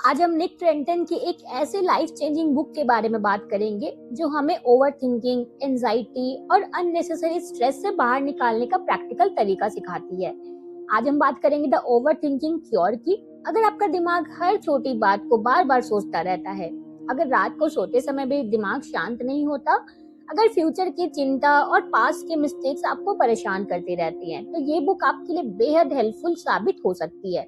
आज हम Nick Trenton की एक ऐसे लाइफ चेंजिंग बुक के बारे में बात करेंगे जो हमें ओवर थिंकिंग, एंजाइटी और अननेसेसरी स्ट्रेस से बाहर निकालने का प्रैक्टिकल तरीका सिखाती है। आज हम बात करेंगे द ओवर थिंकिंग क्योर की। अगर आपका दिमाग हर छोटी बात को बार बार सोचता रहता है, अगर रात को सोते समय भी दिमाग शांत नहीं होता, अगर फ्यूचर की चिंता और पास्ट के मिस्टेक्स आपको परेशान करती रहती हैं, तो ये बुक आपके लिए बेहद हेल्पफुल साबित हो सकती है।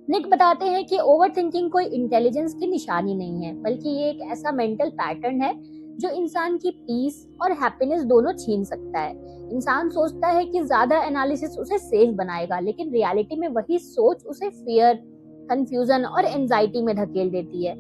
निक बताते हैं कि ओवरथिंकिंग कोई इंटेलिजेंस की निशानी नहीं है, बल्कि ये एक ऐसा मेंटल पैटर्न है जो इंसान की पीस और हैप्पीनेस दोनों छीन सकता है। इंसान सोचता है कि ज्यादा एनालिसिस उसे सेफ बनाएगा, लेकिन रियलिटी में वही सोच उसे फियर, कंफ्यूजन और एंजाइटी में धकेल देती है।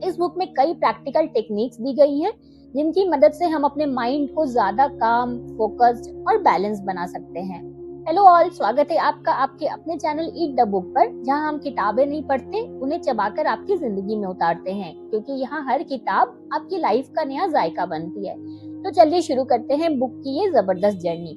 इस बुक में कई प्रैक्टिकल टेक्निक्स दी गई हैं, जिनकी मदद से हम अपने माइंड को ज्यादा काम, फोकस्ड और बैलेंस बना सकते हैं। हेलो ऑल, स्वागत है आपका आपके अपने चैनल ईट द बुक पर, जहां हम किताबें नहीं पढ़ते, उन्हें चबाकर आपकी जिंदगी में उतारते हैं, क्योंकि यहाँ हर किताब आपकी लाइफ का नया जायका बनती है। तो चलिए शुरू करते हैं बुक की ये जबरदस्त जर्नी।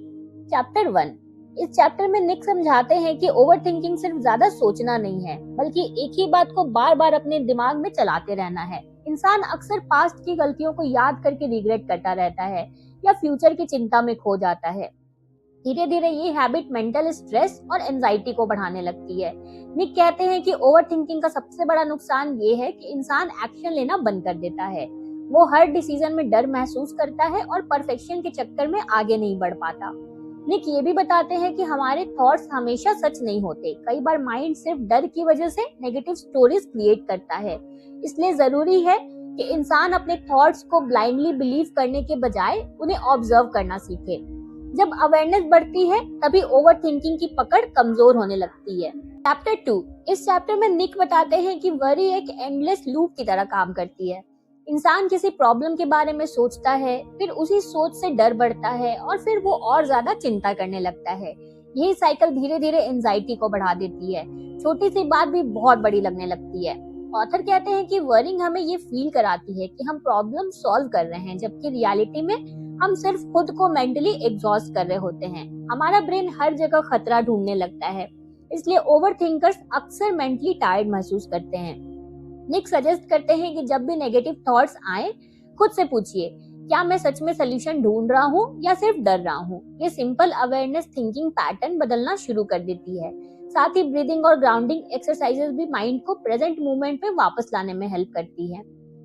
चैप्टर 1। इस चैप्टर में निक समझाते हैं कि ओवरथिंकिंग सिर्फ ज्यादा सोचना नहीं है, बल्कि एक ही बात को बार बार अपने दिमाग में चलाते रहना है। इंसान अक्सर पास्ट की गलतियों को याद करके रिग्रेट करता रहता है या फ्यूचर की चिंता में खो जाता है। धीरे धीरे ये हैबिट मेंटल स्ट्रेस और एंजाइटी को बढ़ाने लगती है। निक कहते हैं कि ओवरथिंकिंग का सबसे बड़ा नुकसान ये है कि इंसान एक्शन लेना बंद कर देता है। वो हर डिसीजन में डर महसूस करता है और परफेक्शन के चक्कर में आगे नहीं बढ़ पाता। निक ये भी बताते हैं कि हमारे थॉट्स हमेशा सच नहीं होते। कई बार माइंड सिर्फ डर की वजह से नेगेटिव स्टोरीज क्रिएट करता है। इसलिए जरूरी है कि इंसान अपने थॉट्स को ब्लाइंडली बिलीव करने के बजाय उन्हें ऑब्जर्व करना सीखे। जब अवेयरनेस बढ़ती है, तभी ओवरथिंकिंग की पकड़ कमजोर होने लगती है। चैप्टर 2। इस चैप्टर में निक बताते हैं कि वरी एक एंडलेस लूप की तरह काम करती है। इंसान किसी प्रॉब्लम के बारे में सोचता है, फिर उसी सोच से डर बढ़ता है और फिर वो और ज्यादा चिंता करने लगता है। यही साइकिल धीरे धीरे एंजाइटी को बढ़ा देती है। छोटी सी बात भी बहुत बड़ी लगने लगती है। ऑथर कहते हैं कि वरिंग हमें ये फील कराती है कि हम प्रॉब्लम सॉल्व कर रहे हैं, जबकि रियलिटी में हम सिर्फ खुद को मेंटली एग्जॉस्ट कर रहे होते हैं। हमारा ब्रेन हर जगह खतरा ढूंढने लगता है, इसलिए ओवरथिंकर्स अक्सर मेंटली टायर्ड महसूस करते हैं। निक सजेस्ट करते हैं कि जब भी नेगेटिव थॉट्स आए, खुद से पूछिए, क्या मैं सच में सोल्यूशन ढूंढ रहा हूँ या सिर्फ डर रहा हूँ। ये सिंपल अवेयरनेस थिंकिंग पैटर्न बदलना शुरू कर देती है। साथ ही ब्रीदिंग और ग्राउंडिंग एक्सरसाइजेस भी माइंड को प्रेजेंट मोमेंट में वापस लाने में हेल्प करती है।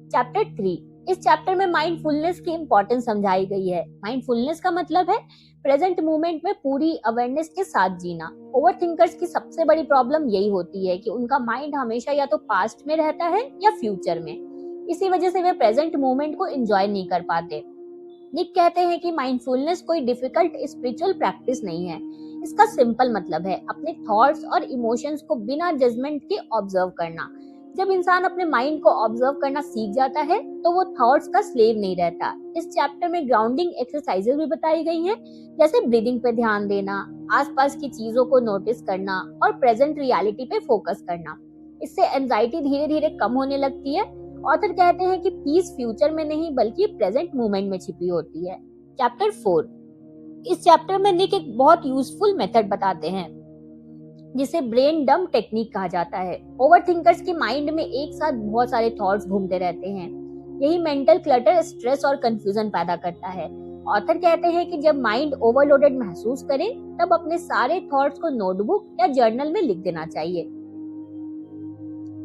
चैप्टर 3। इस चैप्टर में माइंडफुलनेस की इंपॉर्टेंस समझाई गई है। माइंडफुलनेस का मतलब है प्रेजेंट मोमेंट में पूरी अवेयरनेस के साथ जीना। ओवरथिंकर्स की सबसे बड़ी प्रॉब्लम यही होती है कि उनका माइंड हमेशा या तो पास्ट में रहता है या फ्यूचर में। इसी वजह से वे प्रेजेंट मोमेंट को एंजॉय नहीं कर पाते। निक कहते हैं कि माइंडफुलनेस कोई डिफिकल्ट स्पिरिचुअल प्रैक्टिस नहीं है। इसका सिंपल मतलब है अपने थॉट्स और इमोशंस को बिना जजमेंट के ऑब्जर्व करना। जब इंसान अपने माइंड को ऑब्जर्व करना सीख जाता है, तो वो थॉट्स का स्लेव नहीं रहता। इस चैप्टर में ग्राउंडिंग एक्सरसाइजेस भी बताई गई हैं, जैसे ब्रीदिंग पे ध्यान देना, आसपास की चीजों को नोटिस करना और प्रेजेंट रियलिटी पे फोकस करना। इससे एंजाइटी धीरे धीरे कम होने लगती है। ऑथर कहते हैं कि पीस फ्यूचर में नहीं, बल्कि प्रेजेंट मोमेंट में छिपी होती है। चैप्टर 4। इस चैप्टर में निक एक बहुत यूजफुल मेथड बताते हैं, जिसे ब्रेन डंप टेक्निक कहा जाता है। ओवरथिंकर्स के माइंड में एक साथ बहुत सारे थॉट्स घूमते रहते हैं। यही मेंटल क्लटर स्ट्रेस और कंफ्यूजन पैदा करता है। ऑथर कहते हैं कि जब माइंड ओवरलोडेड महसूस करे, तब अपने सारे थॉट्स को नोटबुक या जर्नल में लिख देना चाहिए।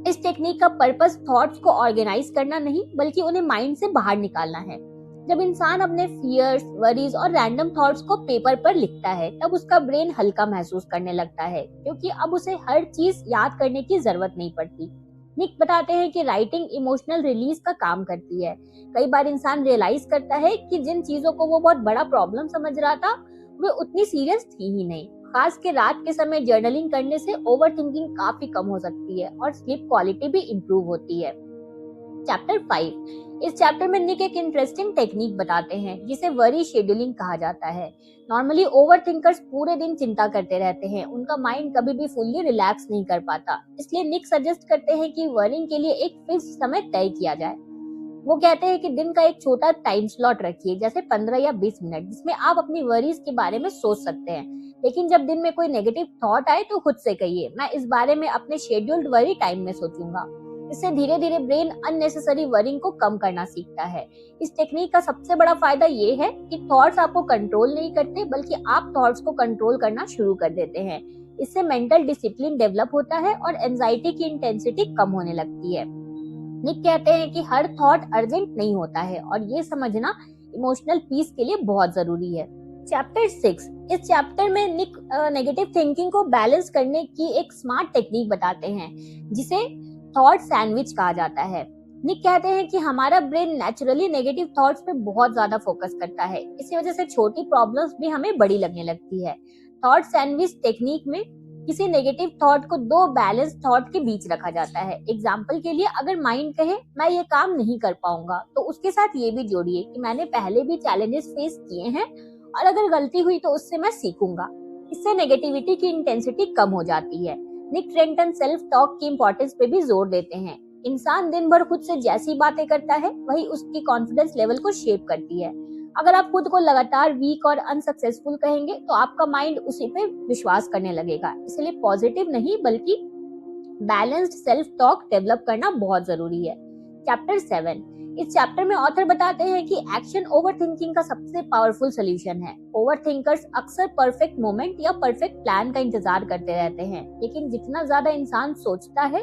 इस टेक्निक का पर्पस थॉट्स को ऑर्गेनाइज करना नहीं, बल्कि उन्हें माइंड से बाहर निकालना है। जब इंसान अपने फियर्स, वरीज और रैंडम थॉट्स को पेपर पर लिखता है, तब उसका ब्रेन हल्का महसूस करने लगता है, क्योंकि अब उसे हर चीज याद करने की जरूरत नहीं पड़ती। निक बताते हैं कि राइटिंग इमोशनल रिलीज का काम करती है। कई बार इंसान रियलाइज करता है कि जिन चीजों को वो बहुत बड़ा प्रॉब्लम समझ रहा था, वे उतनी सीरियस थी ही नहीं। खास के रात के समय जर्नलिंग करने से ओवरथिंकिंग काफी कम हो सकती है और स्लीप क्वालिटी भी इंप्रूव होती है। चैप्टर 5। इस चैप्टर में निक एक इंटरेस्टिंग टेक्निक बताते हैं, जिसे वरी शेड्यूलिंग कहा जाता है। नॉर्मली ओवरथिंकर्स पूरे दिन चिंता करते रहते हैं, उनका माइंड कभी भी फुल्ली रिलैक्स नहीं कर पाता। इसलिए निक सजेस्ट करते हैं कि वरिंग के लिए एक फिक्स समय तय किया जाए। वो कहते हैं कि दिन का एक छोटा टाइम स्लॉट रखिए, जैसे 15 या 20 मिनट, जिसमें आप अपनी वरीज के बारे में सोच सकते हैं। लेकिन जब दिन में कोई नेगेटिव थॉट आए, तो खुद से कहिए, मैं इस बारे में अपने शेड्यूल्ड वरी टाइम में सोचूंगा। इससे धीरे धीरे ब्रेन अननेसेसरी वरिंग को कम करना सीखता है। इस टेक्निक का सबसे बड़ा फायदा ये है कि थॉट्स आपको कंट्रोल नहीं करते, बल्कि आप थॉट्स को कंट्रोल करना शुरू कर देते हैं। इससे मेंटल डिसिप्लिन डेवलप होता है और एंजाइटी की इंटेंसिटी कम होने लगती है। निक कहते हैं कि हर थॉट अर्जेंट नहीं होता है और ये समझना इमोशनल पीस के लिए बहुत जरूरी है। चैप्टर 6, इस चैप्टर में निक नेगेटिव थिंकिंग को बैलेंस करने की एक स्मार्ट टेक्निक बताते हैं, जिसे थॉट सैंडविच कहा जाता है। निक कहते हैं कि हमारा ब्रेन नेचुरली नेगेटिव थॉट्स पे बहुत ज्यादा फोकस करता है। इसी वजह से छोटी प्रॉब्लम्स भी हमें बड़ी लगने लगती है। थॉट सैंडविच टेक्निक में किसी नेगेटिव थॉट को दो बैलेंस थॉट के बीच रखा जाता है। एग्जाम्पल के लिए, अगर माइंड कहे मैं ये काम नहीं कर पाऊंगा, तो उसके साथ ये भी जोड़िए कि मैंने पहले भी चैलेंजेस फेस किए हैं और अगर गलती हुई तो उससे मैं सीखूंगा। इससे नेगेटिविटी की इंटेंसिटी कम हो जाती है। निक ट्रेंटन सेल्फ टॉक की इंपॉर्टेंस पे भी जोर देते हैं। इंसान दिन भर खुद से जैसी बातें करता है, वही उसकी कॉन्फिडेंस लेवल को शेप करती है। अगर आप खुद को लगातार वीक और अनसक्सेसफुल कहेंगे, तो आपका माइंड उसी पे विश्वास करने लगेगा। इसलिए पॉजिटिव नहीं बल्कि बैलेंस्ड सेल्फ टॉक डेवलप करना बहुत जरूरी है। चैप्टर 7, इस चैप्टर में ऑथर बताते हैं कि एक्शन ओवरथिंकिंग का सबसे पावरफुल सोल्यूशन है। ओवरथिंकर्स अक्सर परफेक्ट मोमेंट या परफेक्ट प्लान का इंतजार करते रहते हैं, लेकिन जितना ज्यादा इंसान सोचता है,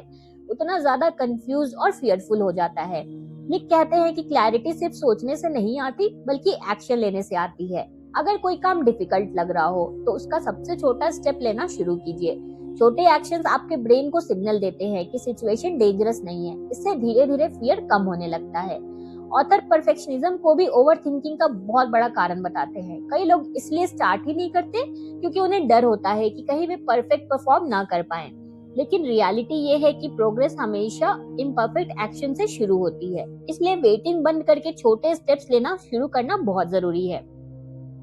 उतना ज्यादा कंफ्यूज और फियरफुल हो जाता है। निक कहते हैं कि क्लैरिटी सिर्फ सोचने से नहीं आती, बल्कि एक्शन लेने से आती है। अगर कोई काम डिफिकल्ट लग रहा हो, तो उसका सबसे छोटा स्टेप लेना शुरू कीजिए। छोटे एक्शंस आपके ब्रेन को सिग्नल देते हैं कि सिचुएशन डेंजरस नहीं है। इससे धीरे धीरे फियर कम होने लगता है। ऑथर परफेक्शनिज्म को भी ओवरथिंकिंग का बहुत बड़ा कारण बताते हैं। कई लोग इसलिए स्टार्ट ही नहीं करते क्योंकि उन्हें डर होता है कि कहीं वे परफेक्ट परफॉर्म ना कर पाएं। लेकिन रियलिटी ये है कि प्रोग्रेस हमेशा इम्परफेक्ट एक्शन से शुरू होती है। इसलिए वेटिंग बंद करके छोटे स्टेप्स लेना शुरू करना बहुत जरूरी है।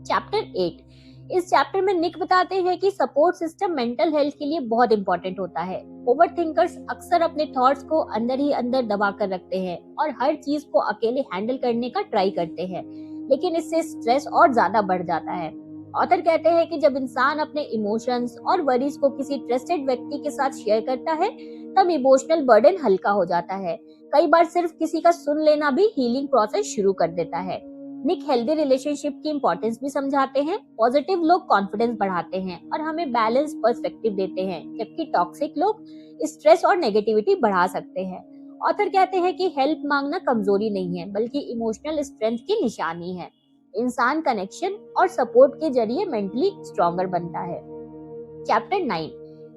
चैप्टर 8, इस चैप्टर में निक बताते हैं कि सपोर्ट सिस्टम मेंटल हेल्थ के लिए बहुत इंपॉर्टेंट होता है। ओवरथिंकर्स अक्सर अपने थॉट्स को अंदर ही अंदर दबा कर रखते हैं और हर चीज को अकेले हैंडल करने का ट्राई करते हैं, लेकिन इससे स्ट्रेस और ज्यादा बढ़ जाता है। ऑथर कहते हैं कि जब इंसान अपने इमोशंस और वरीज को किसी ट्रस्टेड व्यक्ति के साथ शेयर करता है, तब इमोशनल बर्डन हल्का हो जाता है। कई बार सिर्फ किसी का सुन लेना भी हीलिंग प्रोसेस शुरू कर देता है। निक हेल्दी रिलेशनशिप की इंपॉर्टेंस भी समझाते हैं। पॉजिटिव लोग कॉन्फिडेंस बढ़ाते हैं और हमें बैलेंस पर्सपेक्टिव देते हैं, जबकि टॉक्सिक लोग स्ट्रेस और नेगेटिविटी बढ़ा सकते हैं। ऑथर कहते हैं कि हेल्प मांगना कमजोरी नहीं है, बल्कि इमोशनल स्ट्रेंथ की निशानी है। इंसान कनेक्शन और सपोर्ट के जरिए मेंटली स्ट्रॉन्गर बनता है। चैप्टर 9,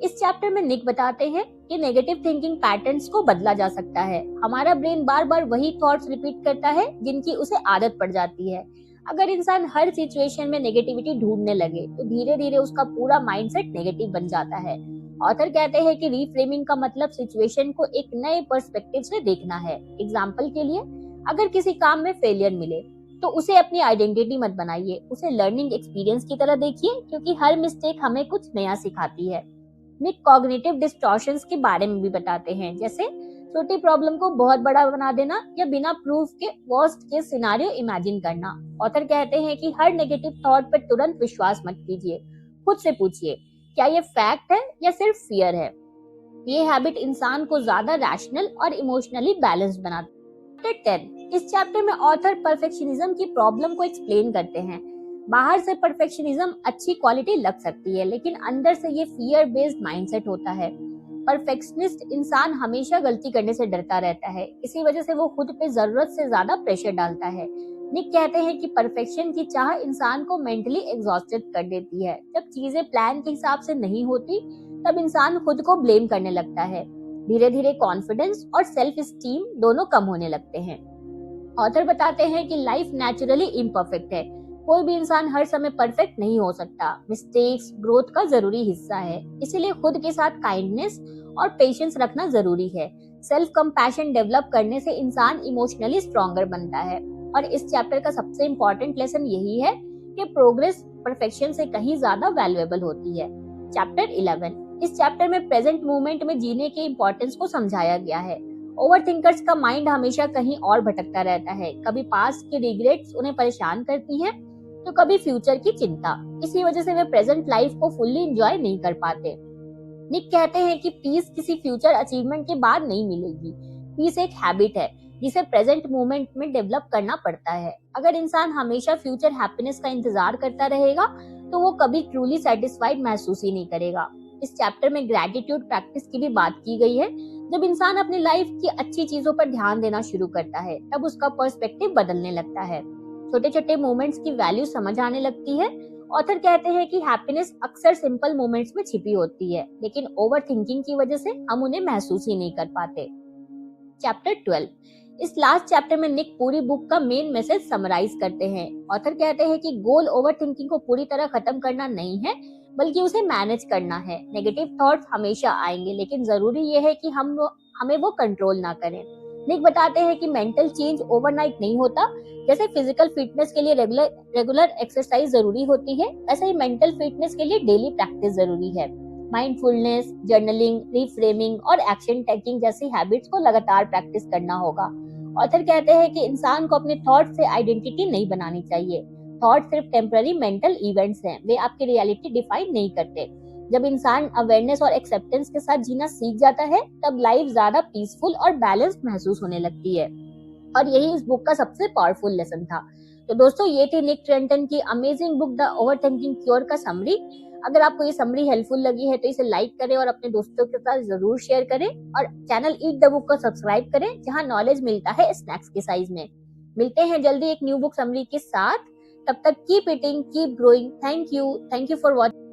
इस चैप्टर में निक बताते हैं कि नेगेटिव थिंकिंग पैटर्न्स को बदला जा सकता है। हमारा ब्रेन बार बार वही थॉट्स रिपीट करता है जिनकी उसे आदत पड़ जाती है। अगर इंसान हर सिचुएशन में नेगेटिविटी ढूंढने लगे, तो धीरे धीरे उसका पूरा माइंडसेट नेगेटिव बन जाता है। ऑथर कहते हैं कि रीफ्रेमिंग का मतलब सिचुएशन को एक नए पर्सपेक्टिव से देखना है। एग्जाम्पल के लिए, अगर किसी काम में फेलियर मिले, तो उसे अपनी आइडेंटिटी मत बनाइए, उसे लर्निंग एक्सपीरियंस की तरह देखिए, क्योंकि हर मिस्टेक हमें कुछ नया सिखाती है। निक कॉग्निटिव डिस्टॉर्शंस के बारे में भी बताते हैं, जैसे छोटी प्रॉब्लम को बहुत बड़ा बना देना या बिना प्रूफ के वर्स्ट केस सिनेरियो इमेजिन करना। ऑथर कहते हैं कि हर नेगेटिव थॉट पर तुरंत विश्वास मत कीजिए। खुद से पूछिए, क्या ये फैक्ट है या सिर्फ फियर है? ये हैबिट इंसान को ज्यादा रैशनल और इमोशनली बैलेंस्ड बनाती है। चैप्टर 10, इस चैप्टर में ऑथर परफेक्शनिज्म की प्रॉब्लम को एक्सप्लेन करते हैं। बाहर से परफेक्शनिज्म अच्छी क्वालिटी लग सकती है, लेकिन अंदर से ये फियर बेस्ड माइंडसेट होता है। परफेक्शनिस्ट इंसान हमेशा गलती करने से डरता रहता है, इसी वजह से वो खुद पे जरूरत से ज्यादा प्रेशर डालता है। निक कहते हैं कि परफेक्शन की चाह इंसान को मेंटली एग्जॉस्टेड कर देती है। जब चीजें प्लान के हिसाब से नहीं होती, तब इंसान खुद को ब्लेम करने लगता है। धीरे धीरे कॉन्फिडेंस और सेल्फ स्टीम दोनों कम होने लगते हैं। ऑथर बताते हैं कि लाइफ नेचुरली इम्परफेक्ट है। कोई भी इंसान हर समय परफेक्ट नहीं हो सकता। मिस्टेक्स ग्रोथ का जरूरी हिस्सा है, इसीलिए खुद के साथ काइंडनेस और पेशेंस रखना जरूरी है। सेल्फ कंपैशन डेवलप करने से इंसान इमोशनली स्ट्रॉन्गर बनता है। और इस चैप्टर का सबसे इम्पोर्टेंट लेसन यही है कि प्रोग्रेस परफेक्शन से कहीं ज्यादा वैल्यूएबल होती है। चैप्टर 11, इस चैप्टर में प्रेजेंट मोमेंट में जीने के इम्पोर्टेंस को समझाया गया है। ओवरथिंकर्स का माइंड हमेशा कहीं और भटकता रहता है। कभी पास्ट की रिग्रेट्स उन्हें परेशान करती हैं, तो कभी फ्यूचर की चिंता। इसी वजह से वे प्रेजेंट लाइफ को फुल्ली एंजॉय नहीं कर पाते। निक कहते हैं कि पीस किसी फ्यूचर अचीवमेंट के बाद नहीं मिलेगी। पीस एक हैबिट है जिसे प्रेजेंट मोमेंट में डेवलप करना पड़ता है। अगर इंसान हमेशा फ्यूचर हैप्पीनेस का इंतजार करता रहेगा तो वो कभी ट्रूली सेटिस्फाइड महसूस ही नहीं करेगा। इस चैप्टर में ग्रेटिट्यूड प्रैक्टिस की भी बात की गई है। जब इंसान अपनी लाइफ की अच्छी चीजों पर ध्यान देना शुरू करता है तब उसका पर्सपेक्टिव बदलने लगता है, छोटे छोटे मोमेंट्स की वैल्यू समझ आने लगती है। ऑथर कहते हैं कि हैप्पीनेस अक्सर सिंपल मोमेंट्स में छिपी होती है, लेकिन ओवर थिंकिंग की वजह से हम उन्हें महसूस ही नहीं कर पाते। चैप्टर 12, इस लास्ट चैप्टर में निक पूरी बुक का मेन मैसेज समराइज करते हैं। ऑथर कहते हैं कि गोल ओवर थिंकिंग को पूरी तरह खत्म करना नहीं है, बल्कि उसे मैनेज करना है। नेगेटिव थॉट्स हमेशा आएंगे, लेकिन जरूरी यह है कि हमें वो कंट्रोल ना करें। निक बताते हैं कि मेंटल चेंज ओवरनाइट नहीं होता। जैसे फिजिकल फिटनेस के लिए रेगुलर एक्सरसाइज जरूरी होती है, वैसे ही मेंटल फिटनेस के लिए डेली प्रैक्टिस जरूरी है। माइंडफुलनेस, जर्नलिंग, रिफ्रेमिंग और एक्शन टेकिंग जैसी हैबिट्स को लगातार प्रैक्टिस करना होगा। ऑथर कहते हैं कि इंसान को अपने थॉट से आइडेंटिटी नहीं बनानी चाहिए। थॉट सिर्फ टेम्पररी मेंटल इवेंट्स हैं, वे आपकी रियलिटी डिफाइन नहीं करते। जब इंसान अवेयरनेस और एक्सेप्टेंस के साथ जीना सीख जाता है तब लाइफ ज्यादा पीसफुल और बैलेंस्ड महसूस होने लगती है। और यही इस बुक का सबसे पावरफुल लेसन था। तो दोस्तों, ये थी निक ट्रेंटन की amazing book the overthinking cure का समरी। अगर आपको ये समरी हेल्पफुल लगी है तो इसे लाइक करें और अपने दोस्तों के साथ जरूर शेयर करें, और चैनल ईट द बुक को सब्सक्राइब करें जहां नॉलेज मिलता है स्नैक्स के साइज में। मिलते हैं जल्दी एक न्यू बुक समरी के साथ। तब तक keep eating, keep growing. Thank you for watching.